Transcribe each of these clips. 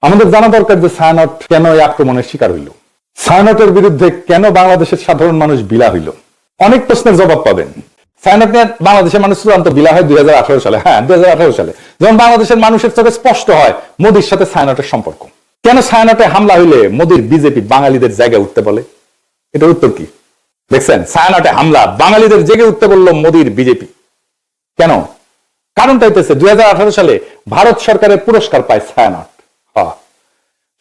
আমাদের জানা দরকার যে ছায়ানট কেন এই আক্রমণের শিকার হইল, ছায়ানটের বিরুদ্ধে কেন বাংলাদেশের সাধারণ মানুষ বিলা হইল। অনেক প্রশ্নের জবাব পাবেন। ছায়ানট নিয়ে বাংলাদেশের মানুষ চূড়ান্ত বিলা হয় 2018 সালে। হ্যাঁ, 2018 সালে যখন বাংলাদেশের মানুষের চোখে স্পষ্ট হয় মোদীর সাথে ছায়ানটের সম্পর্ক। কেন ছায়ানটে হামলা হইলে মোদীর বিজেপি বাঙালিদের জায়গায় উঠতে বলে? এটার উত্তর কি দেখছেন? ছায়ানটে হামলা বাঙালিদের জেগে উঠতে বলল মোদীর বিজেপি। কেন? কারণটা হইতেছে 2018 সালে ভারত সরকারের পুরস্কার পায় ছায়ানট।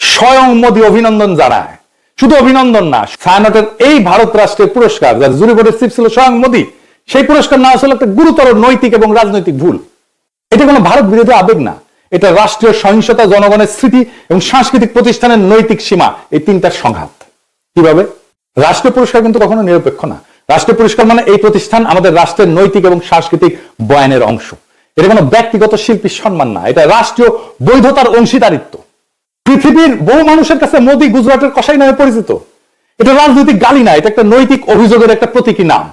স্বয়ং মোদী অভিনন্দন জানায়। শুধু অভিনন্দন না, ছায়ানটের এই ভারত রাষ্ট্রের পুরস্কার, যার জুরি বোর্ডের চিফ ছিল স্বয়ং মোদী, সেই পুরস্কার না আসলে একটা গুরুতর নৈতিক এবং রাজনৈতিক ভুল। এটা কোনো ভারত বিরোধী আবেগ না, এটা রাষ্ট্রীয় সহিংসতা, জনগণের স্মৃতি এবং সাংস্কৃতিক প্রতিষ্ঠানের নৈতিক সীমা, এই তিনটার সংঘাত। কিভাবে? রাষ্ট্রীয় পুরস্কার কিন্তু কখনো নিরপেক্ষ না। রাষ্ট্রীয় পুরস্কার মানে এই প্রতিষ্ঠান আমাদের রাষ্ট্রের নৈতিক এবং সাংস্কৃতিক বয়ানের অংশ। এটা কোনো ব্যক্তিগত শিল্পীর সম্মান না, এটা রাষ্ট্রীয় বৈধতার অংশীদারিত্ব। পৃথিবীর বহু মানুষের কাছে মোদী গুজরাটের কসাই নামে পরিচিত। এটা রাজনৈতিক গালি না, এটা একটা নৈতিক অভিযোগের একটা প্রতীকী নাম।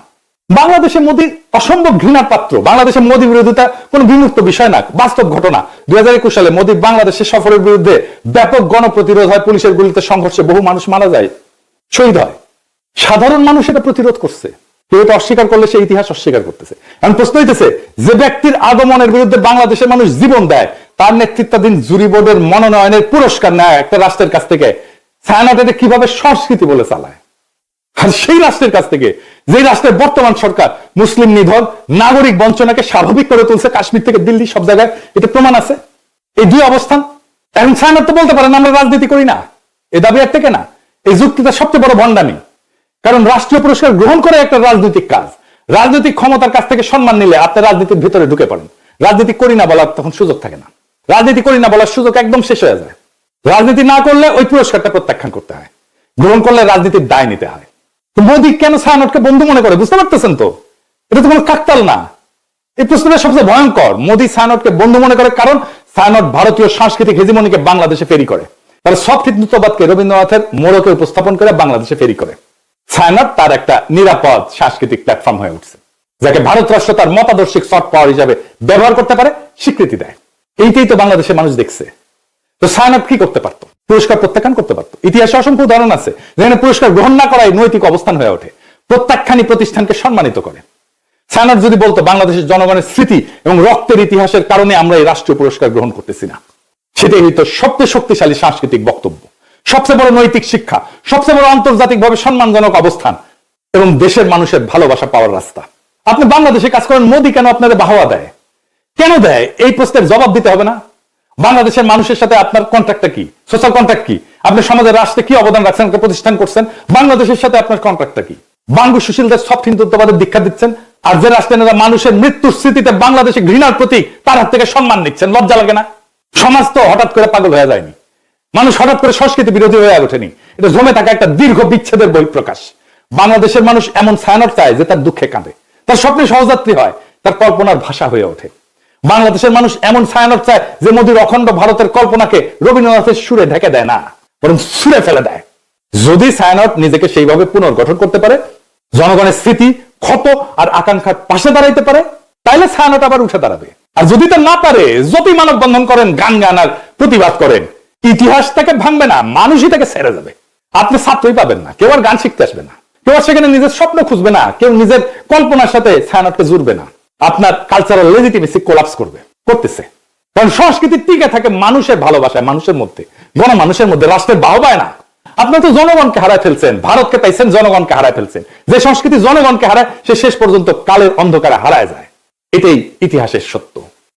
বাংলাদেশে মোদী অসম্ভব ঘৃণার পাত্র। বাংলাদেশে মোদী বিরোধিতা কোনো বিমুক্ত বিষয় না, বাস্তব ঘটনা। 2021 সালে মোদী বাংলাদেশের সফরের বিরুদ্ধে ব্যাপক গণপ্রতিরোধ হয়, পুলিশের গুলিতে সংঘর্ষে বহু মানুষ মারা যায়, শহীদ হয়। সাধারণ মানুষ এটা প্রতিরোধ করছে। কেউ এটা অস্বীকার করলে সে ইতিহাস অস্বীকার করতেছে। এখন প্রশ্ন হইতেছে, যে ব্যক্তির আগমনের বিরুদ্ধে বাংলাদেশের মানুষ জীবন দেয়, তার নেতৃত্বাধীন জুরি বোর্ডের মনোনয়নের পুরস্কার নেয় একটা রাষ্ট্রের কাছ থেকে, ছায়ানট এটা কিভাবে সংস্কৃতি বলে চালায়? আর সেই রাষ্ট্রের কাছ থেকে, যে রাষ্ট্রের বর্তমান সরকার মুসলিম নিধন, নাগরিক বঞ্চনাকে স্বাভাবিক করে তুলছে, কাশ্মীর থেকে দিল্লি সব জায়গায় এটা প্রমাণ আছে। এই দুই অবস্থান। এখন ছায়ানট তো বলতে পারেন আমরা রাজনীতি করি না, এই দাবি আর থেকে না। এই যুক্তিটা সবচেয়ে বড় ভণ্ডামি। কারণ রাষ্ট্রীয় পুরস্কার গ্রহণ করে একটা রাজনৈতিক কাজ। রাজনৈতিক ক্ষমতার কাছ থেকে সম্মান নিলে আপনি রাজনীতির ভিতরে ঢুকে পড়েন। রাজনীতি করি না বলার তখন সুযোগ থাকে না। রাজনীতি করি না বলার সুযোগ একদম শেষ হয়ে যায়। রাজনীতি না করলে ওই পুরস্কারটা প্রত্যাখ্যান করতে হয়, গ্রহণ করলে রাজনীতির দায় নিতে হয়। তো মোদী কেন ছায়ানটকে বন্ধু মনে করে বুঝতে পারতেছেন তো? এটা তো কোনো কাকতাল না। এই প্রশ্নটা সবচেয়ে ভয়ঙ্কর। মোদী ছায়ানটকে বন্ধু মনে করে কারণ ছায়ানট ভারতীয় সাংস্কৃতিক হেজিমনিকে বাংলাদেশে ফেরি করে। তারা সফট হিন্দুত্ববাদকে রবীন্দ্রনাথের মোড়কে উপস্থাপন করে বাংলাদেশে ফেরি করে। ছায়ানট তার একটা নিরাপদ সাংস্কৃতিক প্ল্যাটফর্ম হয়ে উঠছে, যাকে ভারত রাষ্ট্র তার মতাদর্শিক সফট পাওয়ার হিসাবে ব্যবহার করতে পারে, স্বীকৃতি দেয়। এইটাই তো বাংলাদেশের মানুষ দেখছে। তো ছায়ানট কি করতে পারতো? পুরস্কার প্রত্যাখ্যান করতে পারতো। ইতিহাসে অসংখ্য উদাহরণ আছে যেখানে পুরস্কার গ্রহণ না করাই নৈতিক অবস্থান হয়ে ওঠে, প্রত্যাখ্যানী প্রতিষ্ঠানকে সম্মানিত করে। ছায়ানট যদি বলতো বাংলাদেশের জনগণের স্মৃতি এবং রক্তের ইতিহাসের কারণে আমরা এই রাষ্ট্রীয় পুরস্কার গ্রহণ করতেছি না, সেটাই হইতো সবচেয়ে শক্তিশালী সাংস্কৃতিক বক্তব্য, সবচেয়ে বড় নৈতিক শিক্ষা, সবচেয়ে বড় আন্তর্জাতিকভাবে সম্মানজনক অবস্থান এবং দেশের মানুষের ভালোবাসা পাওয়ার রাস্তা। আপনি বাংলাদেশে কাজ করেন, মোদী কেন আপনাদের বাহবা দেয়? কেন দেয়? এই প্রশ্নের জবাব দিতে হবে না? বাংলাদেশের মানুষের সাথে আপনার কন্ট্রাক্টটা কি? সোশ্যাল কন্ট্রাক্ট কি? আপনি সমাজের রাষ্ট্রে কি অবদান রাখছেন, একটা প্রতিষ্ঠান করছেন, বাংলাদেশের সাথে আপনার কন্ট্রাক্টটা কি? বাঙ্গু সুশীলদের সফট হিন্দুত্ববাদের দীক্ষা দিচ্ছেন, আর যে রাষ্ট্রের মানুষের মৃত্যুর স্মৃতিতে বাংলাদেশে ঘৃণার প্রতীক, তার হাত থেকে সম্মান নিচ্ছেন। লজ্জা লাগে না? সমাজ তো হঠাৎ করে পাগল হয়ে যায়নি, মানুষ হঠাৎ করে সংস্কৃতি বিরোধী হয়ে ওঠেনি। এটা জমে থাকা একটা দীর্ঘ বিচ্ছেদের বহিঃপ্রকাশ। বাংলাদেশের মানুষ এমন ছায়ানট চায় যে তার দুঃখে কাঁদে, তার স্বপ্নে সহযাত্রী হয়, তার কল্পনার ভাষা হয়ে ওঠে। বাংলাদেশের মানুষ এমন ছায়ানট চায় যে মোদীর অখণ্ড ভারতের কল্পনাকে রবীন্দ্রনাথের সুরে ঢেকে দেয় না, বরং সুরে ফেলে দেয়। যদি ছায়ানট নিজেকে সেইভাবে পুনর্গঠন করতে পারে, জনগণের স্মৃতি, ক্ষত আর আকাঙ্ক্ষার পাশে দাঁড়াইতে পারে, তাইলে ছায়ানট আবার উঠে দাঁড়াবে। আর যদি তা না পারে, যদি মানববন্ধন করেন, গান গান আর প্রতিবাদ করেন, ইতিহাস তাকে ভাঙবে না, মানুষই তাকে ছেড়ে যাবে। আপনি ছাত্রই পাবেন না, কেউ আর গান শিখতে আসবে না, কেউ আর সেখানে নিজের স্বপ্ন খুঁজবে না, কেউ নিজের কল্পনার সাথে ছায়ানটকে জুড়বে না। আপনার কালচারাল লেজিটিমেসি কোলাপস করতেছে। কারণ সংস্কৃতি টিকে থাকে মানুষের ভালোবাসায়, মানুষের মধ্যে, গণমানুষের মধ্যে, রাষ্ট্রের বাহবায় না। আপনার তো জনগণকে হারায় ফেলছেন, ভারতকে পাইছেন, জনগণকে হারায় ফেলছেন। যে সংস্কৃতি জনগণকে হারায়, সে শেষ পর্যন্ত কালের অন্ধকারে হারায় যায়। এটাই ইতিহাসের সত্য।